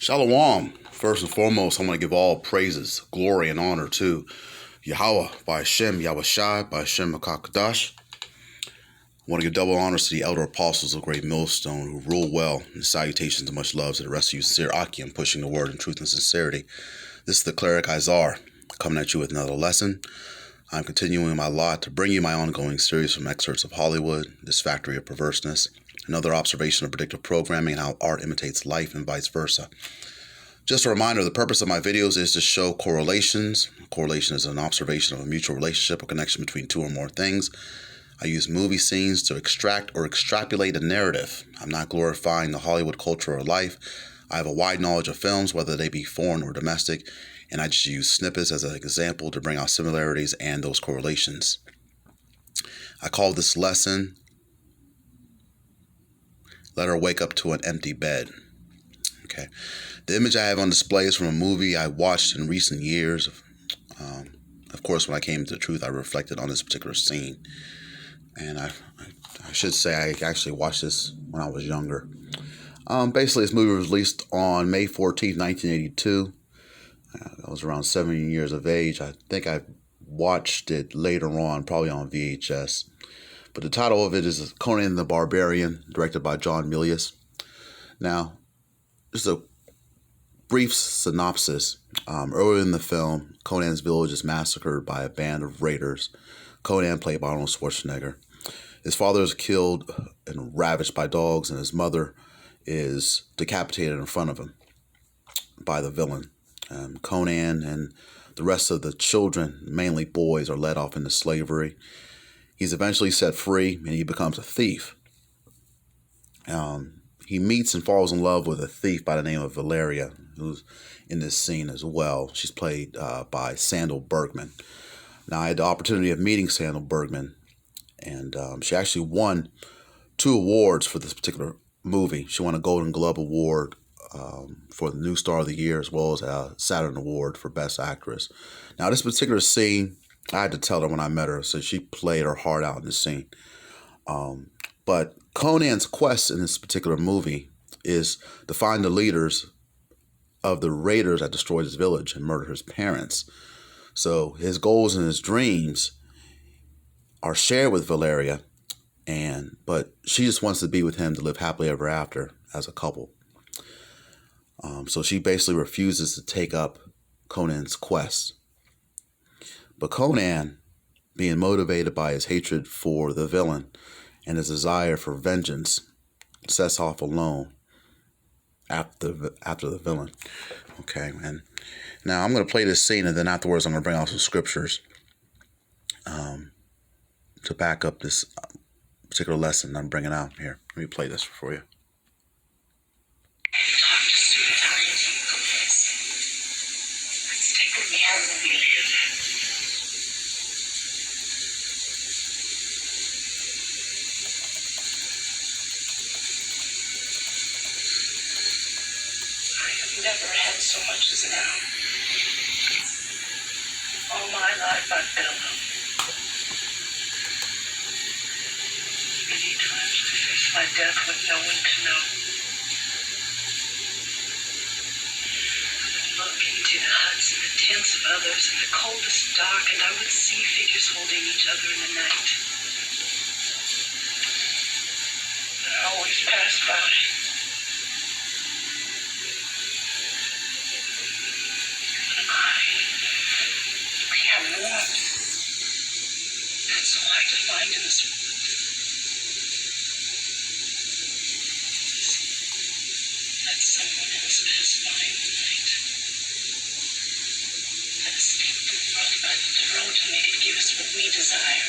Shalom. First and foremost, I want to give all praises, glory, and honor to Yahweh by Hashem, Yahweh Shai by Hashem Makakadash. I want to give double honors to the elder apostles of Great Millstone who rule well, and salutations and much love to the rest of you sincere Akim pushing the word in truth and sincerity. This is the cleric Izar coming at you with another lesson. I'm continuing my lot to bring you my ongoing series from excerpts of Hollywood, This Factory of Perverseness, another observation of predictive programming and how art imitates life and vice versa. Just a reminder, the purpose of my videos is to show correlations. Correlation is an observation of a mutual relationship or connection between two or more things. I use movie scenes to extract or extrapolate a narrative. I'm not glorifying the Hollywood culture or life. I have a wide knowledge of films, whether they be foreign or domestic, and I just use snippets as an example to bring out similarities and those correlations. I call this lesson, Let Her Wake Up to an Empty Bed. Okay. The image I have on display is from a movie I watched in recent years. Of course, when I came to the truth, I reflected on this particular scene. And I should say I actually watched this when I was younger. Basically, this movie was released on May 14th, 1982. I was around 17 years of age. I think I watched it later on, probably on VHS. But the title of it is Conan the Barbarian, directed by John Milius. Now, just a brief synopsis. Earlier in the film, Conan's village is massacred by a band of raiders. Conan, played by Arnold Schwarzenegger. His father is killed and ravaged by dogs, and his mother is decapitated in front of him by the villain. Conan and the rest of the children, mainly boys, are led off into slavery. He's eventually set free, and he becomes a thief. He meets and falls in love with a thief by the name of Valeria, who's in this scene as well. She's played by Sandal Bergman. Now, I had the opportunity of meeting Sandal Bergman, and she actually won 2 awards for this particular movie. She won a Golden Globe Award for the New Star of the Year, as well as a Saturn Award for Best Actress. Now, this particular scene, I had to tell her when I met her, so she played her heart out in this scene. But Conan's quest in this particular movie is to find the leaders of the raiders that destroyed his village and murdered his parents. So his goals and his dreams are shared with Valeria, but she just wants to be with him to live happily ever after as a couple. So she basically refuses to take up Conan's quest. But Conan, being motivated by his hatred for the villain and his desire for vengeance, sets off alone after the villain. Okay, and now I'm going to play this scene, and then afterwards I'm going to bring out some scriptures to back up this particular lesson I'm bringing out here. Let me play this for you. Never had so much as now. All my life I've been alone. Many times I faced my death with no one to know. I would look into the huts and the tents of others in the coldest dark, and I would see figures holding each other in the night. But I always passed by. That's so hard to find in this world. Let someone else pass by in the night. Let us take the world by the throat and make it give us what we desire.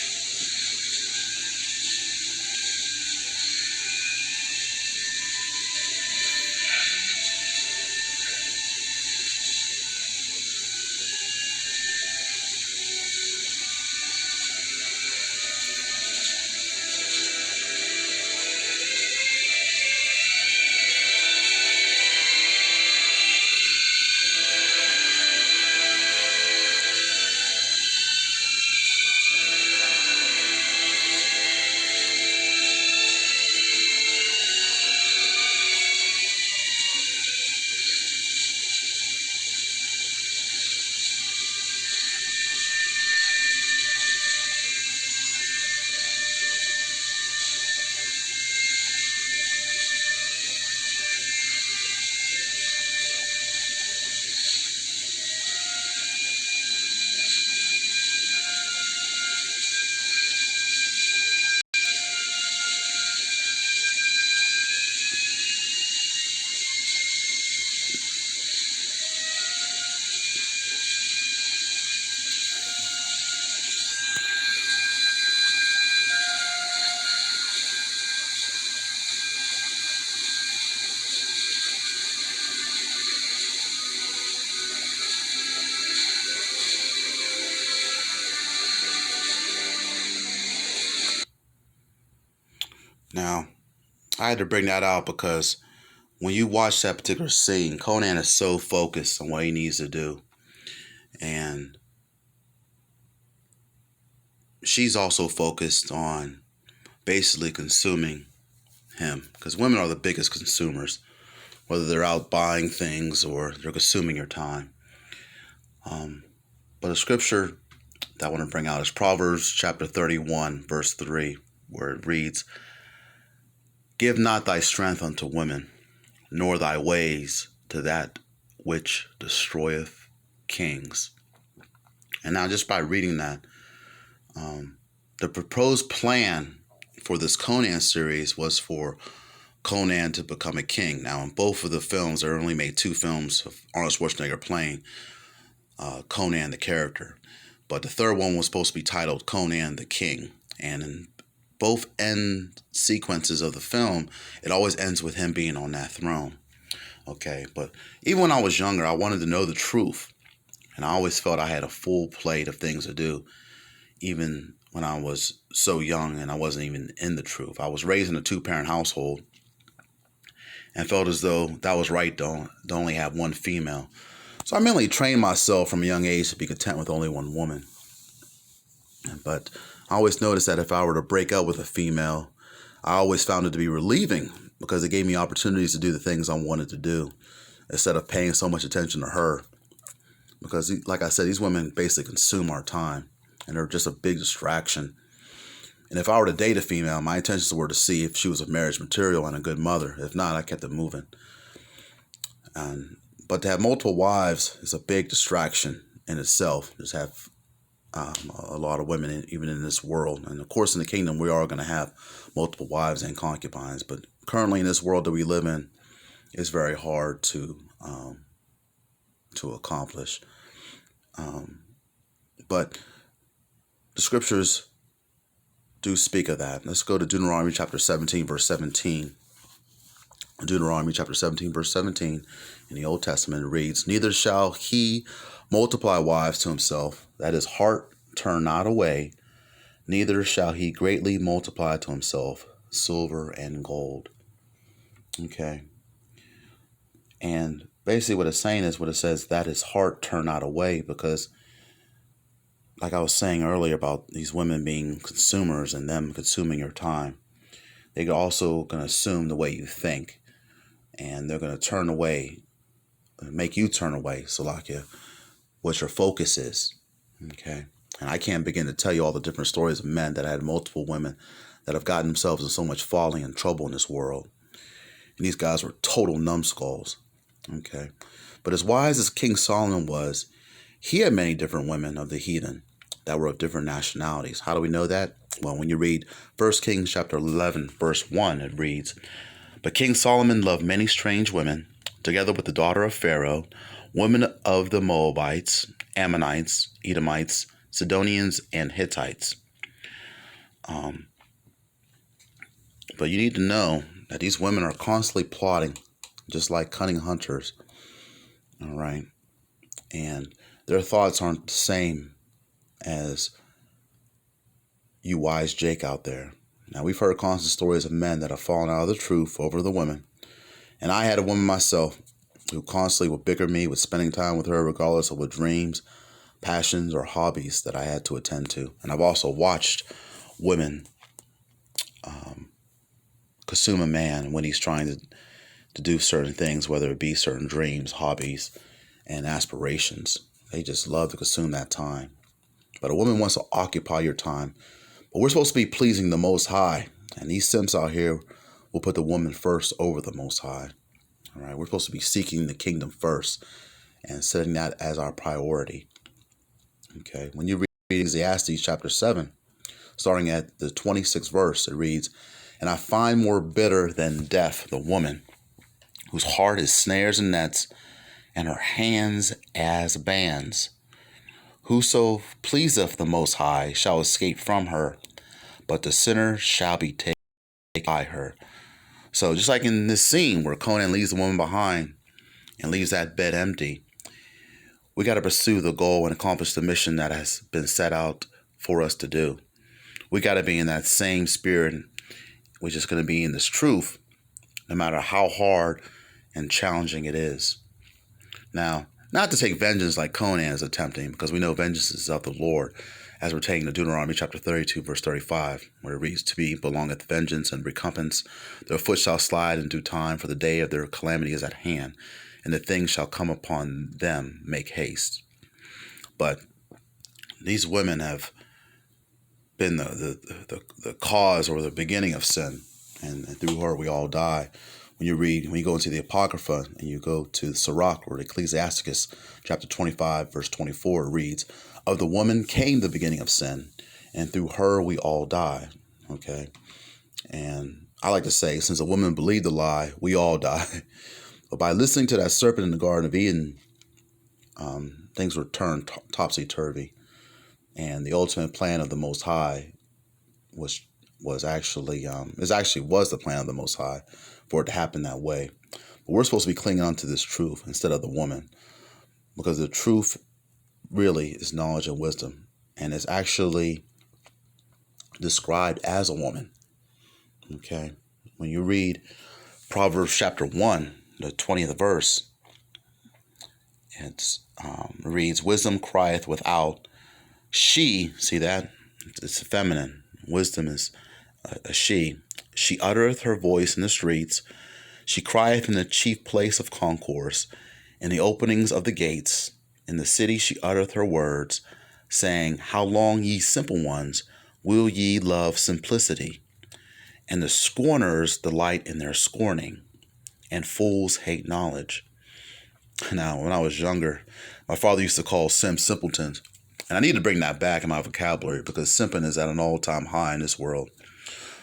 I had to bring that out because when you watch that particular scene, Conan is so focused on what he needs to do. And she's also focused on basically consuming him, because women are the biggest consumers, whether they're out buying things or they're consuming your time. But a scripture that I want to bring out is Proverbs chapter 31, verse 3, where it reads, "Give not thy strength unto women, nor thy ways to that which destroyeth kings." And now, just by reading that, the proposed plan for this Conan series was for Conan to become a king. Now, in both of the films, they only made 2 films of Arnold Schwarzenegger playing Conan the character. But the third one was supposed to be titled Conan the King. And in both end sequences of the film, it always ends with him being on that throne. Okay, but even when I was younger, I wanted to know the truth. And I always felt I had a full plate of things to do, even when I was so young and I wasn't even in the truth. I was raised in a 2-parent household and felt as though that was right to only have one female. So I mentally trained myself from a young age to be content with only one woman. But I always noticed that if I were to break up with a female, I always found it to be relieving because it gave me opportunities to do the things I wanted to do instead of paying so much attention to her. Because, like I said, these women basically consume our time and they're just a big distraction. And if I were to date a female, my intentions were to see if she was of marriage material and a good mother. If not, I kept it moving. But to have multiple wives is a big distraction in itself. Just have a lot of women, even in this world. And of course, in the kingdom, we are going to have multiple wives and concubines. But currently in this world that we live in, it's very hard to accomplish. But the scriptures do speak of that. Let's go to Deuteronomy chapter 17, verse 17. Deuteronomy chapter 17, verse 17 in the Old Testament, it reads, "Neither shall he multiply wives to himself, that his heart turn not away, neither shall he greatly multiply to himself silver and gold." Okay. And basically what it's saying is what it says, that his heart turn not away, because like I was saying earlier about these women being consumers and them consuming your time, they're also going to assume the way you think. And they're going to turn away, make you turn away, Salakia, what your focus is. Okay. And I can't begin to tell you all the different stories of men that had multiple women that have gotten themselves in so much folly and trouble in this world. And these guys were total numbskulls. Okay. But as wise as King Solomon was, he had many different women of the heathen that were of different nationalities. How do we know that? Well, when you read 1 Kings chapter 11, verse 1, it reads, "But King Solomon loved many strange women, together with the daughter of Pharaoh, women of the Moabites, Ammonites, Edomites, Sidonians, and Hittites." But you need to know that these women are constantly plotting, just like cunning hunters. All right. And their thoughts aren't the same as you wise Jake out there. Now, we've heard constant stories of men that have fallen out of the truth over the women. And I had a woman myself who constantly would bicker me with spending time with her regardless of what dreams, passions, or hobbies that I had to attend to. And I've also watched women consume a man when he's trying to do certain things, whether it be certain dreams, hobbies, and aspirations. They just love to consume that time. But a woman wants to occupy your time. But we're supposed to be pleasing the Most High. And these simps out here will put the woman first over the Most High. All right, we're supposed to be seeking the kingdom first and setting that as our priority. Okay, when you read Ecclesiastes chapter 7, starting at the 26th verse, it reads, "And I find more bitter than death the woman, whose heart is snares and nets, and her hands as bands. Whoso pleaseth the Most High shall escape from her, but the sinner shall be taken by her." So just like in this scene where Conan leaves the woman behind and leaves that bed empty, we got to pursue the goal and accomplish the mission that has been set out for us to do. We got to be in that same spirit. We're just going to be in this truth no matter how hard and challenging it is. Now, not to take vengeance like Conan is attempting, because we know vengeance is of the Lord, as we're taking to Deuteronomy chapter 32, verse 35, where it reads, "To me belongeth vengeance and recompense. Their foot shall slide in due time, for the day of their calamity is at hand, and the things shall come upon them, make haste." But these women have been the cause or the beginning of sin, and through her we all die. When you go into the Apocrypha and you go to Sirach or Ecclesiasticus chapter 25, verse 24, it reads, "Of the woman came the beginning of sin, and through her we all die." Okay. And I like to say, since a woman believed the lie, we all die. But by listening to that serpent in the Garden of Eden, things were turned topsy-turvy. And the ultimate plan of the Most High was the plan of the Most High for it to happen that way. But we're supposed to be clinging on to this truth instead of the woman, because the truth really is knowledge and wisdom, and it's actually described as a woman. Okay, when you read Proverbs chapter 1, the 20th verse, it reads, "Wisdom crieth without. She," see that? It's feminine. Wisdom is a she. "She uttereth her voice in the streets. She crieth in the chief place of concourse, in the openings of the gates. In the city she uttereth her words, saying, How long, ye simple ones, will ye love simplicity? And the scorners delight in their scorning, and fools hate knowledge." Now, when I was younger, my father used to call simps simpletons. And I need to bring that back in my vocabulary, because simping is at an all-time high in this world.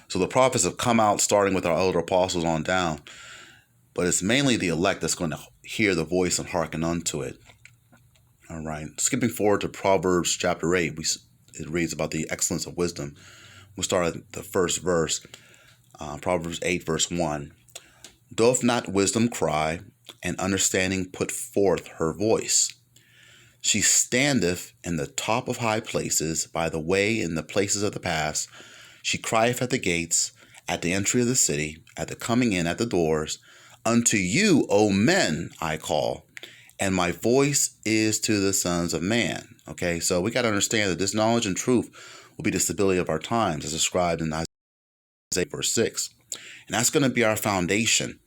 So the prophets have come out, starting with our elder apostles on down. But it's mainly the elect that's going to hear the voice and hearken unto it. All right. Skipping forward to Proverbs chapter 8, it reads about the excellence of wisdom. We'll start at the first verse. Proverbs 8, verse 1. "Doth not wisdom cry, and understanding put forth her voice? She standeth in the top of high places, by the way in the places of the pass. She crieth at the gates, at the entry of the city, at the coming in at the doors. Unto you, O men, I call, and my voice is to the sons of man." Okay, so we got to understand that this knowledge and truth will be the stability of our times, as described in Isaiah verse 6. And that's going to be our foundation.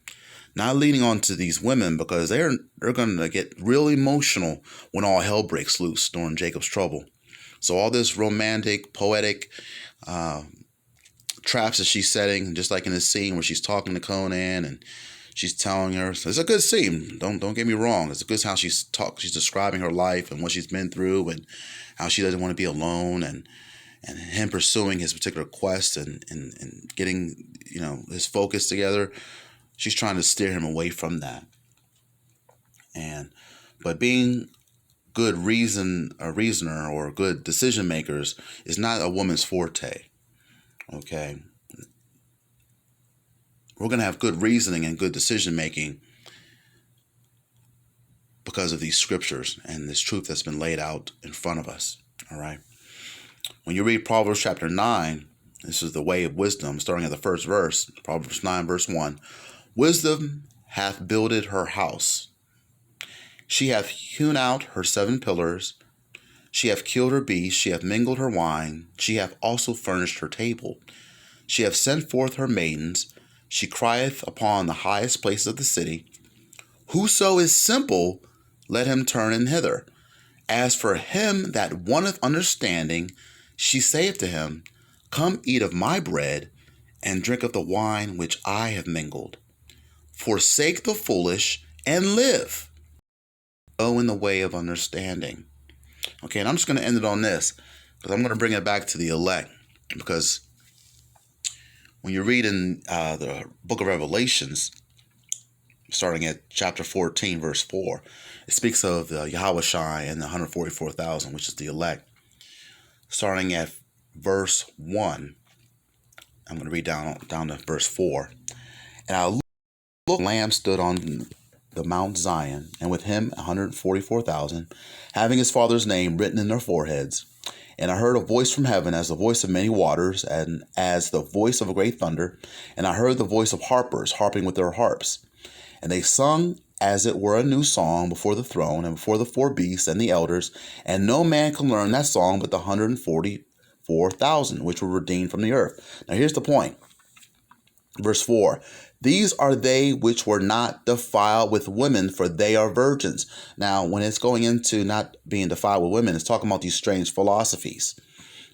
Not leaning on to these women, because they're going to get real emotional when all hell breaks loose during Jacob's trouble. So all this romantic, poetic traps that she's setting, just like in this scene where she's talking to Conan and she's telling her, it's a good scene. Don't get me wrong. It's a good how she's describing her life and what she's been through, and how she doesn't want to be alone, and him pursuing his particular quest and getting his focus together. She's trying to steer him away from that. But being good reasoner or good decision makers is not a woman's forte. Okay. We're going to have good reasoning and good decision making because of these scriptures and this truth that's been laid out in front of us. All right. When you read Proverbs chapter 9, this is the way of wisdom, starting at the first verse, Proverbs 9, verse 1. "Wisdom hath builded her house. She hath hewn out her 7 pillars. She hath killed her beasts. She hath mingled her wine. She hath also furnished her table. She hath sent forth her maidens. She crieth upon the highest places of the city. Whoso is simple, let him turn in hither. As for him that wanteth understanding, she saith to him, Come eat of my bread, and drink of the wine which I have mingled. Forsake the foolish, and live. Go in the way of understanding." Okay, and I'm just going to end it on this, because I'm going to bring it back to the elect. Because when you read in the book of Revelations, starting at chapter 14, verse 4, it speaks of the Yahushai and the 144,000, which is the elect. Starting at verse 1, I'm going to read down to verse 4. "And I looked, the Lamb stood on the Mount Zion, and with him 144,000, having his Father's name written in their foreheads. And I heard a voice from heaven as the voice of many waters, and as the voice of a great thunder. And I heard the voice of harpers harping with their harps. And they sung as it were a new song before the throne and before the four beasts and the elders. And no man can learn that song but the 144,000 which were redeemed from the earth. Now here's the point. Verse 4. These are they which were not defiled with women, for they are virgins. Now, when it's going into not being defiled with women, it's talking about these strange philosophies.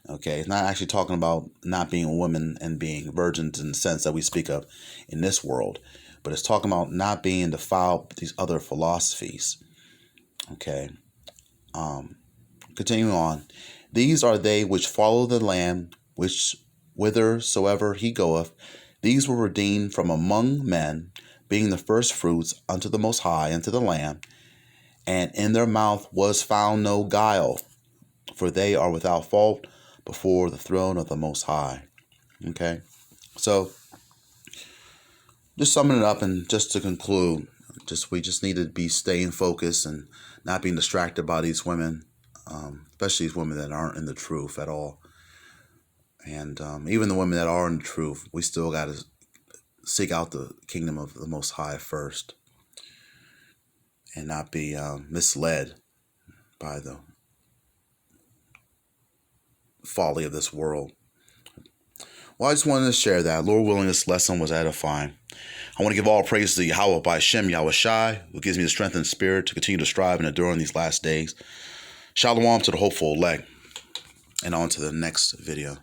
Okay, it's not actually talking about not being women and being virgins in the sense that we speak of in this world, but it's talking about not being defiled with these other philosophies. Okay, continuing on. These are they which follow the Lamb, which whithersoever he goeth. These were redeemed from among men, being the first fruits unto the Most High, unto the Lamb. And in their mouth was found no guile, for they are without fault before the throne of the Most High. Okay, so just summing it up and just to conclude, we just need to be staying focused and not being distracted by these women, especially these women that aren't in the truth at all. And even the women that are in the truth, we still got to seek out the kingdom of the Most High first and not be misled by the folly of this world. Well, I just wanted to share that. Lord willing, this lesson was edifying. I want to give all praise to Yahweh by Hashem, Yahweh Shai, who gives me the strength and spirit to continue to strive and endure in these last days. Shalom to the hopeful elect. And on to the next video.